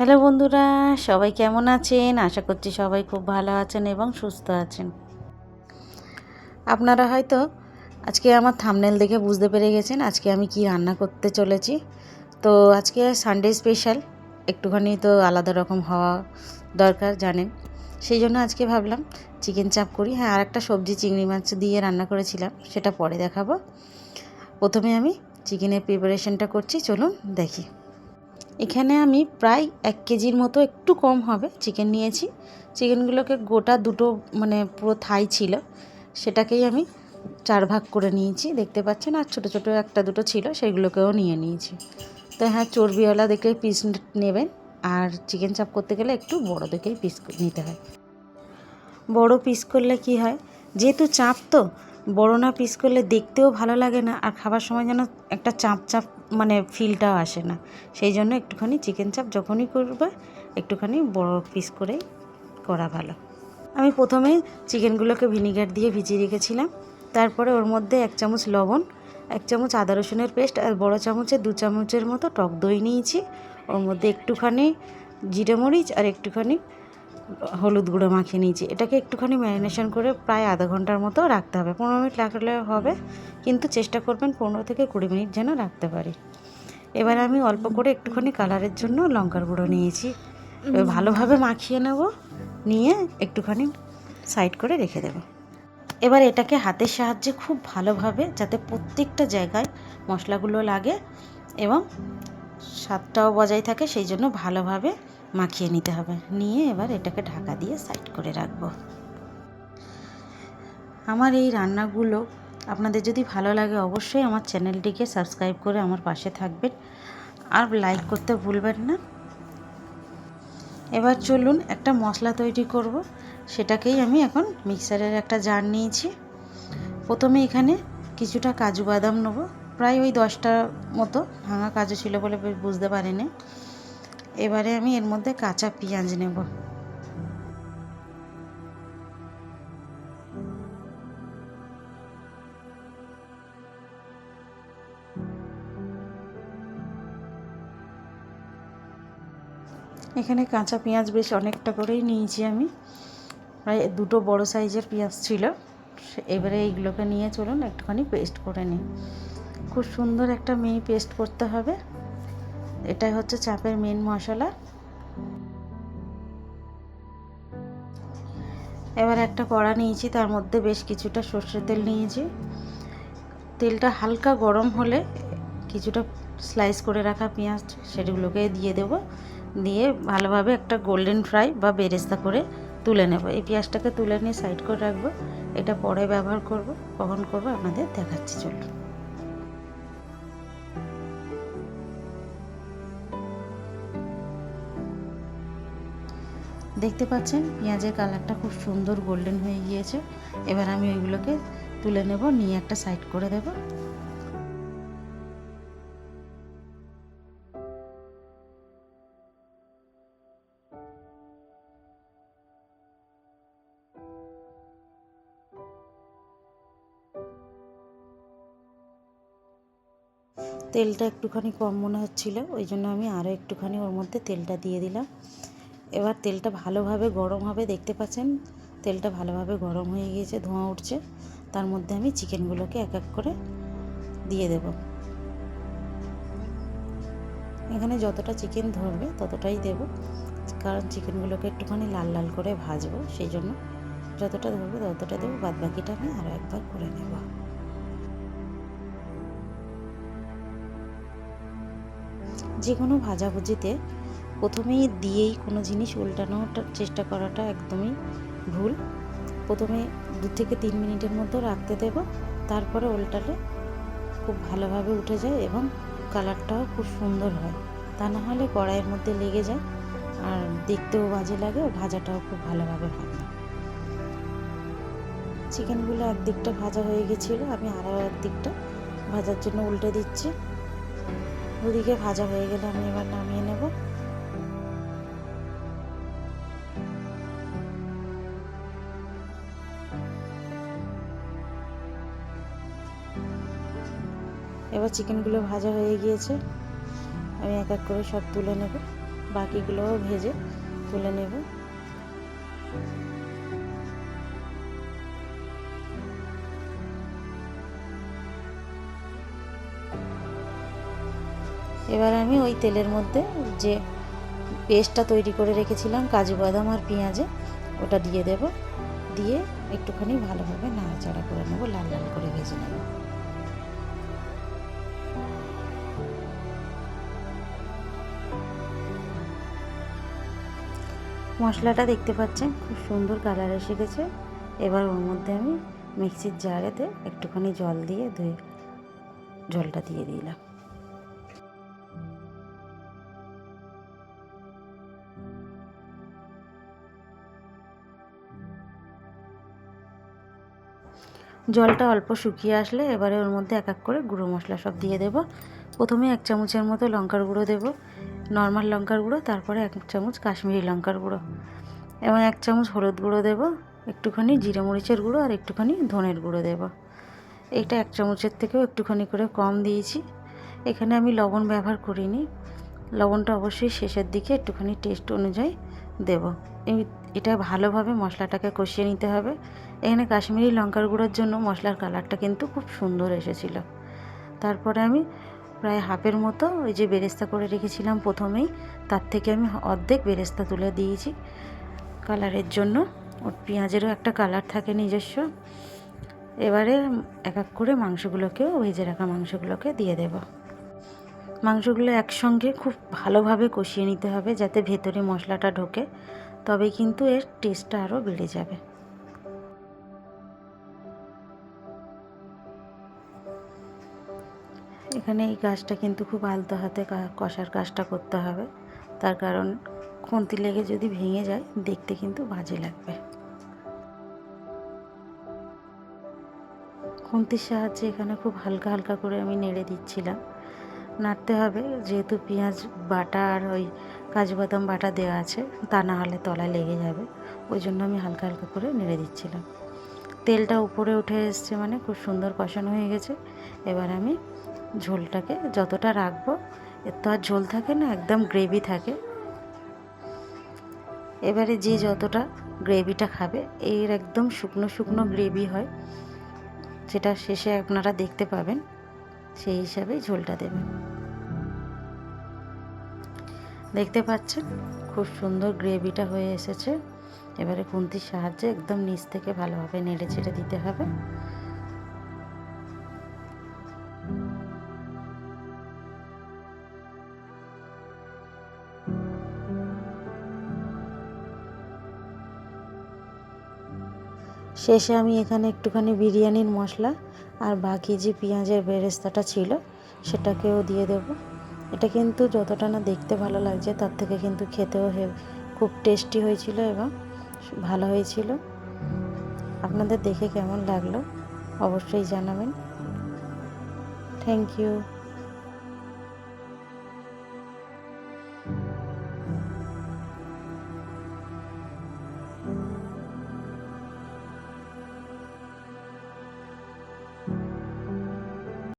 Hello বন্ধুরা, সবাই কেমন আছেন? আশা করছি সবাই খুব ভালো আছেন এবং সুস্থ আছেন। আপনারা হয়তো আজকে আমার থাম্বনেল দেখে বুঝতে পেরে গেছেন আজকে আমি কি রান্না করতে চলেছি। তো আজকে সানডে স্পেশাল, একটুখানি তো আলাদা রকম হওয়া দরকার জানেন। সেই জন্য আজকে ভাবলাম চিকেন চাপ করি। হ্যাঁ, আর একটা সবজি চিংড়ি মাছ দিয়ে রান্না করেছিলাম, সেটা পরে দেখাবো। প্রথমে আমি চিকেনের প্রিপারেশনটা করছি, চলুন দেখি। এখানে আমি প্রায় 1 কেজির মতো, একটু কম হবে, চিকেন নিয়েছি। চিকেনগুলোকে গোটা দুটো, মানে পুরো থাই ছিল, সেটাকেই আমি 4 ভাগ করে নিয়েছি, দেখতে পাচ্ছেন। আর ছোটো ছোটো একটা দুটো ছিল, সেগুলোকেও নিয়ে নিয়েছি। তো হ্যাঁ, চর্বিওয়ালা দেখে পিস নেবেন, আর চিকেন চাপ করতে গেলে একটু বড় দেখেই পিস নিতে হয়। বড় পিস করলে কি হয়, যেহেতু চাপ তো বড় না পিস করলে দেখতেও ভালো লাগে না, আর খাবার সময় যেন একটা চাপ চাপ মানে ফিলটাও আসে না। সেই জন্য একটুখানি চিকেন চাপ যখনই করবে একটুখানি বড় পিস করেই করা ভালো। আমি প্রথমে চিকেনগুলোকে ভিনিগার দিয়ে ভিজিয়ে রেখেছিলাম। তারপরে ওর মধ্যে 1 চামচ লবণ, 1 চামচ আদা রসুনের পেস্ট, আর বড় চামচে 2 চামচের মতো টক দই নিয়েছি। ওর মধ্যে একটুখানি জিরে মরিচ আর একটুখানি হলুদ গুঁড়ো মাখিয়ে নিয়েছি। এটাকে একটুখানি ম্যারিনেশন করে প্রায় আধা ঘন্টার মতো রাখতে হবে। 15 মিনিট রাখলে হবে, কিন্তু চেষ্টা করবেন 15 থেকে 20 মিনিট যেন রাখতে পারি। এবার আমি অল্প করে একটুখানি কালারের জন্য লঙ্কার গুঁড়ো নিয়েছি। এবার ভালোভাবে মাখিয়ে নেব, নিয়ে একটুখানি সাইড করে রেখে দেব। এবার এটাকে হাতের সাহায্যে খুব ভালোভাবে, যাতে প্রত্যেকটা জায়গায় মশলাগুলো লাগে এবং স্বাদটাও বজায় থাকে, সেই জন্য ভালোভাবে মাখিয়ে নিতে হবে। নিয়ে এবার এটাকে ঢাকা দিয়ে সাইড করে রাখবো। আমার এই রান্নাগুলো আপনাদের যদি ভালো লাগে, অবশ্যই আমার চ্যানেলটিকে সাবস্ক্রাইব করে আমার পাশে থাকবেন, আর লাইক করতে ভুলবেন না। এবার চলুন একটা মশলা তৈরি করব। সেটাকেই আমি এখন মিক্সারের একটা জার নিয়েছি। প্রথমে এখানে কিছুটা কাজু বাদাম নেব, প্রায় ওই 10টা মতো। ভাঙা কাজু ছিল বলে বুঝতে পারিনি। এবারে আমি এর মধ্যে কাঁচা পেঁয়াজ নেব। এখানে কাঁচা পেঁয়াজ বেশ অনেকটা করেই নিয়েছি আমি, প্রায় 2টো বড় সাইজের পেঁয়াজ ছিল। এবারে এইগুলোকে নিয়ে চলুন একটুখানি পেস্ট করে নিই। খুব সুন্দর একটা মিহি পেস্ট করতে হবে। এটাই হচ্ছে চাপের মেন মশলা। এবার একটা কড়া নিয়েছি, তার মধ্যে বেশ কিছুটা সর্ষের তেল নিয়েছি। তেলটা হালকা গরম হলে কিছুটা স্লাইস করে রাখা পেঁয়াজ সেগুলোকে দিয়ে দেব। দিয়ে ভালোভাবে একটা গোল্ডেন ফ্রাই বা বেরেস্তা করে তুলে নেব। এই পেঁয়াজটাকে তুলে নিয়ে সাইড করে রাখবো। এটা পরে ব্যবহার করব, কখন করব আপনাদের দেখাচ্ছি, চলুন। দেখতে পাচ্ছেন পেঁয়াজের কালারটা খুব সুন্দর গোল্ডেন হয়ে গিয়েছে। এবার আমি ওইগুলোকে তুলে নেব, নিয়ে একটা সাইড করে দেব। তেলটা একটুখানি কম মনে হচ্ছিল, ওই জন্য আমি আরও একটুখানি ওর মধ্যে তেলটা দিয়ে দিলাম। এবার তেলটা ভালোভাবে গরম হবে, দেখতে পাচ্ছেন তেলটা ভালোভাবে গরম হয়ে গিয়েছে, ধোঁয়া উঠছে। তার মধ্যে আমি চিকেনগুলোকে এক এক করে দিয়ে দেব। এখানে যতটা চিকেন ধরবে ততটাই দেব, কারণ চিকেনগুলোকে একটুখানি লাল লাল করে ভাজবো, সেই জন্য যতটা ধরবে ততটা দেবো। বাদ বাকিটা আমি আরও একবার করে নেব। যে কোনো ভাজাভুজিতে প্রথমেই দিয়েই কোনো জিনিস উল্টানোর চেষ্টা করাটা একদমই ভুল। প্রথমে 2 থেকে 3 মিনিটের মতো রাখতে দেব, তারপরে উল্টালে খুব ভালোভাবে উঠে যায় এবং কালারটাও খুব সুন্দর হয়। তা না হলে কড়াইয়ের মধ্যে লেগে যায়, আর দেখতেও বাজে লাগে, আর ভাজাটাও খুব ভালোভাবে হয় না। চিকেনগুলো একদিকটা ভাজা হয়ে গেছিলো, আমি আরও একদিকটা ভাজার জন্য উল্টে দিচ্ছি। দুদিকে ভাজা হয়ে গেলে আমি এবার নামিয়ে নেব। এবার চিকেনগুলো ভাজা হয়ে গিয়েছে, আমি এক এক করে সব তুলে নেব। বাকিগুলোও ভেজে তুলে নেব। এবার আমি ওই তেলের মধ্যে যে পেস্টটা তৈরি করে রেখেছিলাম কাজু বাদাম আর পেঁয়াজে, ওটা দিয়ে দেব। দিয়ে একটুখানি ভালোভাবে নাড়াচাড়া করে নেব, লাল লাল করে ভেজে নেব। মশলাটা দেখতে পাচ্ছেন খুব সুন্দর কালার এসে গেছে। এবার ওর মধ্যে আমি মিক্সির জারেতে একটুখানি জল দিয়ে ধুয়ে জলটা দিয়ে দিলাম। জলটা অল্প শুকিয়ে আসলে এবারে ওর মধ্যে এক এক করে গুঁড়ো মশলা সব দিয়ে দেব। প্রথমে 1 চামচের মতো লঙ্কার গুঁড়ো দেব, নর্মাল লঙ্কার গুঁড়ো, তারপরে 1 চামচ কাশ্মীরি লঙ্কার গুঁড়ো এবং 1 চামচ হলুদ গুঁড়ো দেব, একটুখানি জিরে মরিচের গুঁড়ো আর একটুখানি ধনের গুঁড়ো দেব। এইটা 1 চামচের থেকেও একটুখানি করে কম দিয়েছি। এখানে আমি লবণ ব্যবহার করিনি, লবণটা অবশ্যই শেষের দিকে একটুখানি টেস্ট অনুযায়ী দেব। এটা ভালোভাবে মশলাটাকে কষিয়ে নিতে হবে। এখানে কাশ্মীরি লঙ্কার গুঁড়োর জন্য মশলার কালারটা কিন্তু খুব সুন্দর এসেছিল। তারপরে আমি প্রায় হাফের মতো ওই যে বেরেস্তা করে রেখেছিলাম প্রথমেই, তার থেকে আমি অর্ধেক বেরেস্তা তুলে দিয়েছি কালারের জন্য। ওর পেঁয়াজেরও একটা কালার থাকে নিজস্ব। এবারে এক এক করে মাংসগুলোকেও ভেজে রাখা মাংসগুলোকে দিয়ে দেব। মাংসগুলো একসঙ্গে খুব ভালোভাবে কষিয়ে নিতে হবে যাতে ভেতরে মশলাটা ঢোকে, তবে কিন্তু এর টেস্টটা আরও বেড়ে যাবে। এখানে এই কাজটা কিন্তু খুব আলতো হাতে কষার কাজটা করতে হবে, তার কারণ খুন্তি লেগে যদি ভেঙে যায় দেখতে কিন্তু বাজে লাগবে। খুন্তির সাহায্যে এখানে খুব হালকা হালকা করে আমি নেড়ে দিচ্ছিলাম। নাড়তে হবে যেহেতু পেঁয়াজ বাটা আর ওই কাজু বাদাম বাটা দেওয়া আছে, তা না হলে তলায় লেগে যাবে, ওই জন্য আমি হালকা হালকা করে নেড়ে দিচ্ছিলাম। তেলটা উপরে উঠে এসছে মানে খুব সুন্দর কষানো হয়ে গেছে। এবার আমি ঝোলটাকে যতটা রাখবো, এর তো আর ঝোল থাকে না, একদম গ্রেভি থাকে। এবারে যে যতটা গ্রেভিটা খাবে, এর একদম শুকনো শুকনো গ্রেভি হয়, যেটা শেষে আপনারা দেখতে পাবেন, সেই হিসাবেই ঝোলটা দেবেন। দেখতে পাচ্ছেন খুব সুন্দর গ্রেভিটা হয়ে এসেছে। এবারে খুন্তির সাহায্যে একদম নিচ থেকে ভালোভাবে নেড়ে চেড়ে দিতে হবে। শেষে আমি এখানে একটুখানি বিরিয়ানির মশলা আর বাকি যে পেঁয়াজের বেরেস্তাটা ছিল সেটাকেও দিয়ে দেব। এটা কিন্তু যতটা না দেখতে ভালো লাগছে, তার থেকে কিন্তু খেতেও খুব টেস্টি হয়েছিল এবং ভালো হয়েছিল। আপনাদের দেখে কেমন লাগলো অবশ্যই জানাবেন। Thank you.